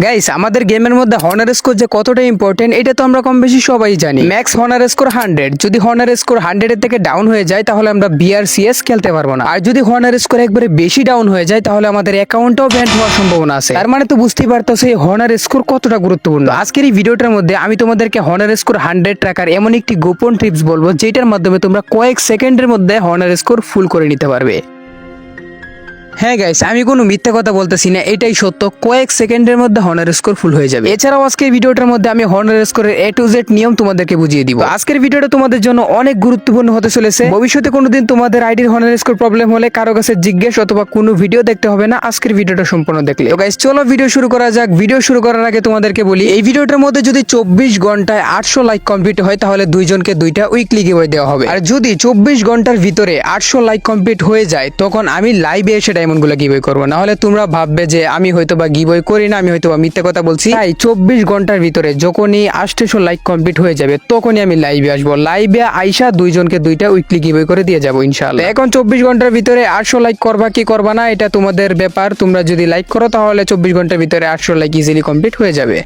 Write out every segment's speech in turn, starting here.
Guys আমাদের গেমের মধ্যে হনার স্কোর যে কতটা ইম্পর্টেন্ট এটা তো আমরা কম বেশি সবাই জানি। ম্যাক্স হনার স্কোর 100, যদি হনার স্কোর 100 এর থেকে ডাউন হয়ে যায় তাহলে আমরা বিআরসিএস খেলতে পারবো না। আর যদি হনার স্কোর একবারে বেশি ডাউন হয়ে যায় তাহলে আমাদের অ্যাকাউন্টটাও ব্যান হওয়ার সম্ভাবনা আছে। তার মানে তো বুঝতেই পারতেছো এই হনার স্কোর কতটা গুরুত্বপূর্ণ। আজকের এই ভিডিওটার মধ্যে আমি তোমাদেরকে হনার স্কোর 100 রাখার এমন একটি গোপন টিপস বলবো যেটার মাধ্যমে তোমরা কয়েক সেকেন্ডের মধ্যে হনার স্কোর ফুল করে নিতে পারবে। হ্যাঁ গাইস, আমি কোনো মিথ্যা কথা বলতেছি না, এটাই সত্য। কয়েক সেকেন্ডের মধ্যে হনার স্কোর ফুল হয়ে যাবে। এছাড়াও আজকের ভিডিওটার মধ্যে আমি হনার স্কোরের A to Z নিয়ম তোমাদেরকে বুঝিয়ে দিব। আজকের ভিডিওটা তোমাদের জন্য অনেক গুরুত্বপূর্ণ হতে চলেছে। ভবিষ্যতে কোনোদিন তোমাদের আইডির হনার স্কোর প্রবলেম হলে কারো কাছে জিজ্ঞেস অথবা কোনো ভিডিও দেখতে হবে না আজকের ভিডিওটা সম্পূর্ণ দেখলে। তো গাইস চলো ভিডিও শুরু করা যাক। ভিডিও শুরু করার আগে তোমাদেরকে বলি, এই ভিডিওটার মধ্যে যদি 24 ঘন্টায় 800 লাইক কমপ্লিট হয় তাহলে দুইজনকে দুইটা উইকলি গিভওয়ে দেওয়া হবে। আর যদি 24 ঘন্টার ভিতরে 800 লাইক কমপ্লিট হয়ে যায় তখন আমি লাইভে এসে ডায়মন্ডগুলো গিভওয়ে করবো। না হলে তোমরা ভাববে যে আমি হয়তো বা গিভওয়ে করি না, আমি হয়তো বা মিথ্যা কথা বলছি। তাই 24 ঘন্টার ভিতরে যখনই 800 লাইক কমপ্লিট হয়ে যাবে তখনই আমি লাইভে আসবো। লাইভে আইসা দুইজনকে দুইটা উইকলি গিভওয়ে করে দিয়ে যাবো ইনশাআল্লাহ। এখন 24 ঘন্টার ভিতরে 800 লাইক করবা কি করবা না এটা তোমাদের ব্যাপার। তোমরা যদি লাইক করো তাহলে 24 ঘন্টার ভিতরে 800 লাইক ইজিলি কমপ্লিট হয়ে যাবে।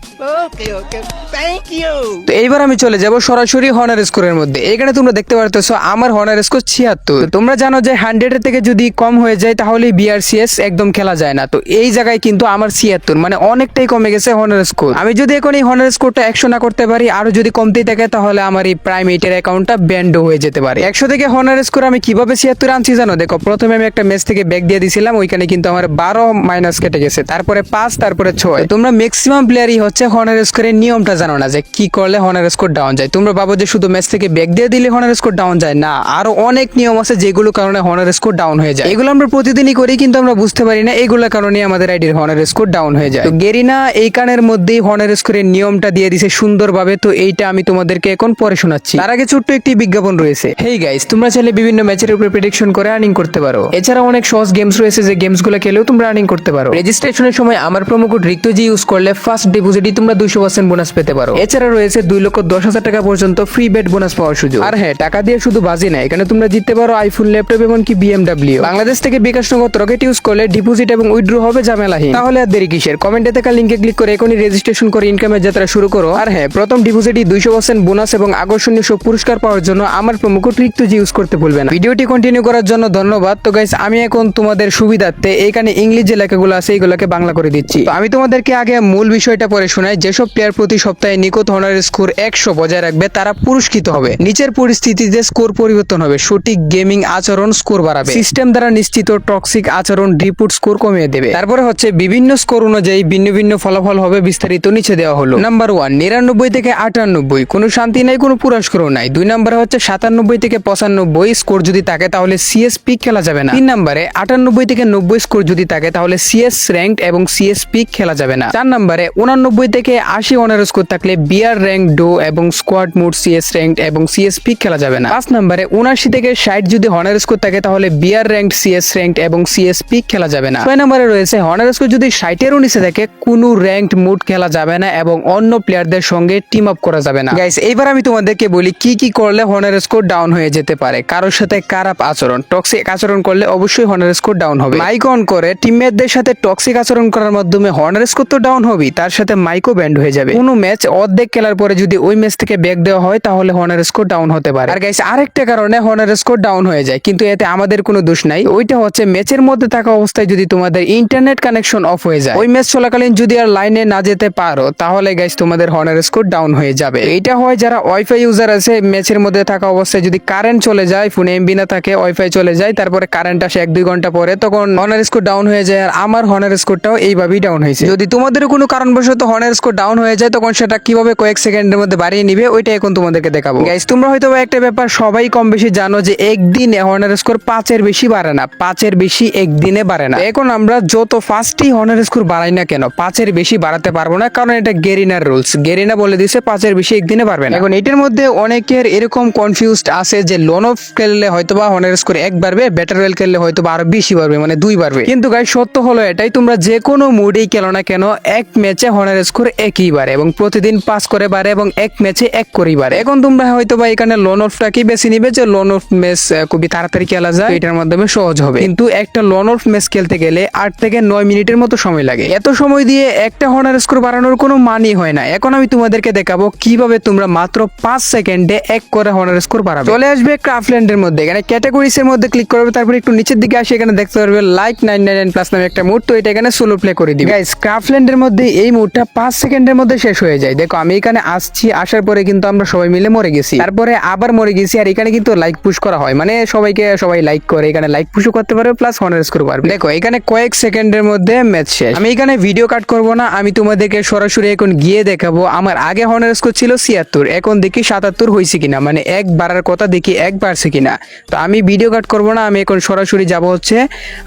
Thank you. তো এইবার আমি চলে যাব সরাসরি হনার স্কোরের মধ্যে। এখানে তোমরা দেখতে পারতেছো আমার হনার স্কোর 76। তোমরা জানো যে 100 এর থেকে যদি কম হয়ে যায় তাহলে বিআরসিএস একদম খেলা যায় না। তো এই জায়গায় কিন্তু আমার 76 মানে অনেকটাই কমে গেছে হনার স্কোর। আমি যদি এখন এই হনার স্কোরটা 100 না করতে পারি, আরো যদি কমতেই থাকে তাহলে আমার এই প্রাইম 8 এর অ্যাকাউন্টটা ব্যান্ড হয়ে যেতে পারে। 100 থেকে হনার স্কোর আমি কিভাবে 76 আনছি জানো? দেখো, প্রথমে আমি একটা ম্যাচ থেকে ব্যাক দিয়ে দিছিলাম, ওইখানে কিন্তু আমার 12 মাইনাস কেটে গেছে, তারপরে 5, তারপরে 6। তোমরা ম্যাক্সিমাম প্লেয়ারই হচ্ছে হনার স্কোরের নিয়মটা জানো না যে কি করলে হনার স্কোর ডাউন যায়। তোমরা ভাবো যে শুধু ম্যাচ থেকে ব্যাক দিয়ে দিলে হনার স্কোর ডাউন যায়, না, আরো অনেক নিয়ম আছে যেগুলো কারণে হনার স্কোর ডাউন হয়ে যায়। এগুলো আমরা প্রতিদিনই করি কিন্তু আমরা বুঝতে পারি না, এগুলোর কারণে আমাদের আইডির হনার স্কোর ডাউন হয়ে যায়। তো গেরিনা এই কানের মধ্যেই হনার স্কোরের নিয়মটা দিয়ে দিছে সুন্দরভাবে। তো এইটা আমি তোমাদেরকে এখন পরে শোনাচ্ছি। তার আগে ছোট্ট একটি বিজ্ঞাপন রয়েছে। হেই গাইস, তোমরা চাইলে বিভিন্ন ম্যাচের উপরে প্রেডিকশন করে আর্নিং করতে পারো। এছাড়া অনেক সহজ গেমস রয়েছে যে গেমসগুলো খেলেও তোমরা আর্নিং করতে পারো। রেজিস্ট্রেশনের সময় আমার প্রোমো কোড রিক্তজি ইউজ করলে ফার্স্ট ডিপোজিটই তোমরা 200% বোনাস পেতে পারো। এছাড়া রয়েছে 2,10,000 টাকা পর্যন্ত ফ্রি বেট বোনাস পাওয়ার সুযোগ। আর হ্যাঁ, টাকা দিয়ে শুধু বাজি না, এখানে তোমরা জিততে পারো আইফোন, ল্যাপটপ এমনকি বিএমডব্লিউ। বাংলাদেশ থেকে বিকাশ নগদ রকেট ইউজ করলে ডিপোজিট এবং উইথড্র হবে ঝামেলাহীন। তাহলে আর দেরি কিসের? কমেন্টে থাকা লিংকে ক্লিক করে এখনই রেজিস্ট্রেশন করে ইনকামের যাত্রা শুরু করো। আর হ্যাঁ, প্রথম ডিপোজিটই 200% বোনাস এবং আকর্ষণীয় সব পুরস্কার পাওয়ার জন্য আমার প্রোমো কোড রিক্তজি ইউজ করতে ভুলবে না। ভিডিওটি কন্টিনিউ করার জন্য ধন্যবাদ। তো গাইস, আমি এখন তোমাদের সুবিধার্থে এখানে ইংলিশ যে লেখাগুলো আছে এইগুলোকে বাংলা করে দিচ্ছি। তো আমি তোমাদেরকে আগে মূল বিষয়টা পরে শোনাই। যেসব প্লেয়ার প্রতি সপ্তাহে নিকট হনার স্কোর 100 বজায় রাখবে তারা পুরস্কৃত হবে। নিচের পরিস্থিতিতে স্কোর পরিবর্তন হবে, সঠিক গেমিং আচরণ স্কোর বাড়াবে, সিস্টেম দ্বারা নিশ্চিত টক্সিক আচরণ রিপোর্ট স্কোর কমিয়ে দেবে। তারপরে হচ্ছে বিভিন্ন স্কোর অনুযায়ী ভিন্ন ভিন্ন ফলাফল হবে, বিস্তারিত নিচে দেওয়া হলো। নাম্বার 1 99 থেকে 98, কোনো শান্তি নাই, কোনো পুরস্কারও নাই। 2 নম্বরে হচ্ছে 97 থেকে 95 স্কোর যদি থাকে তাহলে সিএস পিক খেলা যাবে না। 3 নম্বরে 98 থেকে 90 স্কোর যদি থাকে তাহলে সিএস র্যাঙ্কড এবং সিএস পিক খেলা যাবে না। 4 নম্বরে 89 থেকে 80 অনার স্কোর থাকলে বিআর র্যাঙ্ক ডো এবং স্কোয়াড মোড সিএস র্যাঙ্কড এবং সিএস পিক খেলা যাবে না। 5 নম্বরে 79 থেকে 60 যদি হনার স্কোর থাকে তাহলে বিআর র্যাঙ্কড সিএস র্যাঙ্কড এবং সিএস পিক খেলা যাবে না। 6 নম্বরে রয়েছে হনার স্কোর যদি 60 এর নিচে থাকে কোনো র্যাঙ্কড মোড খেলা যাবে না এবং অন্য প্লেয়ারদের সঙ্গে টিম আপ করা যাবে না। গাইস, এইবার আমি তোমাদেরকে বলি কি কি করলে হনার স্কোর ডাউন হয়ে যেতে পারে। কারোর সাথে খারাপ আচরণ, টক্সিক আচরণ করলে অবশ্যই হনার স্কোর ডাউন হবে। মাইক অন করে টিমমেটদের সাথে টক্সিক আচরণ করার মাধ্যমে হনার স্কোর তো ডাউন হবেই, তার সাথে মাইকও ব্যান্ড হয়ে যাবে। কোনো ম্যাচ অর্ধেক খেলার পরে যদি ওই ম্যাচ থেকে ব্যাক দেওয়া হয় তাহলে হনার স্কোর ডাউন হতে পারে। আর গাইস, আরেকটা কারণে হনার স্কোর ডাউন হয়ে যায় কিন্তু এতে আমাদের কোনো দোষ নাই। ওইটা হচ্ছে ম্যাচের মধ্যে থাকা অবস্থায় যদি তোমাদের ইন্টারনেট কানেকশন অফ হয়ে যায়, ওই ম্যাচ চলাকালীন যদি আর লাইনে না যেতে পারো তাহলে গাইস তোমাদের হনার স্কোর ডাউন হয়ে যাবে। এটা হয় যারা ওয়াইফাই ইউজার আছে, ম্যাচের মধ্যে থাকা অবস্থায় যদি কারেন্ট চলে যায়, ফোনে এমবি না থাকে, ওয়াইফাই চলে যায়, তারপরে কারেন্ট আসে 1-2 ঘন্টা পরে, তখন হনার স্কোর ডাউন হয়ে যায়। আর আমার হনার স্কোরটাও এইভাবেই ডাউন হয়েছে। যদি তোমাদের কোনো কারণবশত হনার স্কোর ডাউন হয়ে যায় তখন সেটা কিভাবে কয়েক সেকেন্ডের মধ্যে বাড়িয়ে নিবে ওইটা এখন তোমাদেরকে দেখাবো। গাইস, তোমরা হয়তো একটা ব্যাপার সবাই কম বেশি জানো যে একদিনে হনার স্কোর 5 এর বেশি বাড়ে না, 5 এর বেশি একদিনে বাড়ে না। এখন আমরা যত ফাস্টই হনার স্কোর বাড়াই না কেন 5 এর বেশি বাড়াতে পারবো না, কারণ এটা গেরিনার রুলস। গেরিনা বলে দিয়েছে 5 এর বেশি একদিনে বাড়বে না। এখন এটার মধ্যে অনেকের এরকম কনফিউজড আছে যে লোন অফ খেললে হয়তোবা হনার স্কোর 1 বাড়বে, ব্যাটার রয়্যাল খেললে হয়তোবা আরো বেশি বাড়বে, মানে 2 বাড়বে। কিন্তু গাইস, সত্য হলো এটাই, তোমরা যে কোনো মুডেই খেলো না কেন এক ম্যাচে হনার স্কোর 1ই বাড়ে এবং প্রতিদিন 5 করে বাড়ে এবং এক ম্যাচে 1 করেই বাড়ে। এখন তোমরা হয়তোবা এখানে লোন অফটাকে বেছে নিবে যে লোন অফ ম্যাচ খুবই তাড়াতাড়ি খেলা যায়, এটার মাধ্যমে সহজ হবে। কিন্তু একটা লন অফ ম্যাচ খেলতে গেলে 8 থেকে 9 মিনিটের মতো সময় লাগে। এত সময় দিয়ে একটা হনার স্কোর বাড়ানোর কোনো মানই হয় না। এখন আমি তোমাদেরকে দেখাবো কিভাবে তোমরা মাত্র 5 সেকেন্ডে 1 করে হনার স্কোর বাড়াবে। চলে আসবে ক্রাফল্যান্ডের মধ্যে, এখানে ক্যাটাগরিজ এর মধ্যে ক্লিক করবে, তারপর একটু নিচের দিকে আসে এখানে দেখতে পারবে লাইক 999+ নামে একটা মোড, তো এটা এখানে সোলো প্লে করে দিবে। গাইস ক্রাফল্যান্ডের মধ্যে এই মোডটা 5 সেকেন্ডের মধ্যে শেষ হয়ে যায়। দেখো আমি এখানে আসছি, আসার পরে কিন্তু আমরা সবাই মিলে মরে গেছি, তারপরে আবার মরে গেছি। আর এখানে কিন্তু লাইক পুশ করা হয়, মানে সবাই লাইক করে, এখানে লাইক পুশও করতে পারবে প্লাস হনার স্কোর পারবে। দেখো এখানে কয়েক সেকেন্ডের মধ্যে ম্যাচ শেষ। আমি এখানে ভিডিও কাট করব না, আমি তোমাদেরকে সরাসরি এখন গিয়ে দেখাবো আমার আগে হনার স্কোর ছিল 76, এখন দেখি 77 হয়েছে কিনা, মানে 1 বাড়ার কথা দেখি 1 বাড়ছে কিনা। তো আমি ভিডিও কাট করব না, আমি এখন সরাসরি যাব হচ্ছে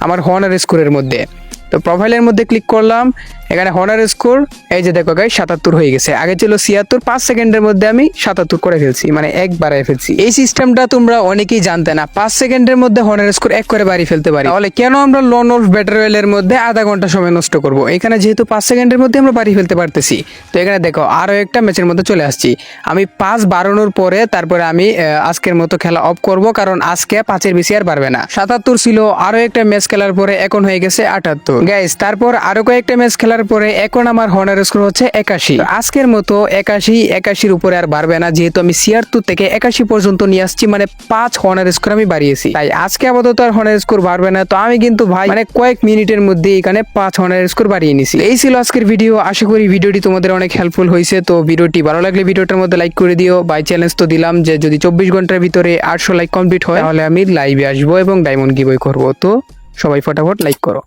আমার হনার স্কোরের মধ্যে। তো প্রোফাইলের মধ্যে ক্লিক করলাম, এখানে হনার স্কোর এই যে দেখো গাইস 77 হয়ে গেছে, আগে ছিল 76, 5 সেকেন্ডের মধ্যে আমি 77 করে ফেলছি, মানে 1 বাড়ায় ফেলছি। এই সিস্টেমটা তোমরা অনেকেই জানতে না, 5 সেকেন্ডের মধ্যে হনার স্কোর 1 করে বাড়িয়ে ফেলতে পারি। তাহলে কেন আমরা লন অফ ব্যাটল রয়্যালের মধ্যে আধা ঘন্টা সময় নষ্ট করব? এখানে যেহেতু 5 সেকেন্ডের মধ্যে আমরা বাড়িয়ে ফেলতে পারতেছি। তো এখানে দেখো আরো একটা ম্যাচের মধ্যে চলে আসছি। আমি 5 বাড়ানোর পরে তারপরে আমি আজকের মতো খেলা অফ করব, কারণ আজকে 5-এর বেশি আর পারবে না। 77 ছিল, আরো একটা ম্যাচ খেলার পরে এখন হয়ে গেছে 78 গাইস। তারপর আরো কয়েকটা ম্যাচ খেলার পরে এখন আমার হনার স্কোর হচ্ছে 81। আজকের মতো 81-81-র উপরে আর বাড়বে না, যেহেতু আমি 76 থেকে 81 পর্যন্ত নিয়ে আসছি, মানে 5 হনার স্কোর আমি বাড়িয়েছি। তাই আজকে আপাতত আর হনার স্কোর বাড়বে না। তো আমি কিন্তু ভাই মানে কয়েক মিনিটের মধ্যে এখানে 5 হনার স্কোর বাড়িয়ে নিছি। এই ছিল আজকের ভিডিও, আশা করি ভিডিওটি তোমাদের অনেক হেল্পফুল হয়েছে। তো ভিডিওটি ভালো লাগলে ভিডিওটার মধ্যে লাইক করে দিও। বাই চ্যালেঞ্জ তো দিলাম যে যদি 24 ঘন্টার ভিতরে 800 লাইক কমপ্লিট হয় তাহলে আমি লাইভে আসবো এবং ডায়মন্ড গিভওয়ে করবো। তো সবাই ফটাফট লাইক করো।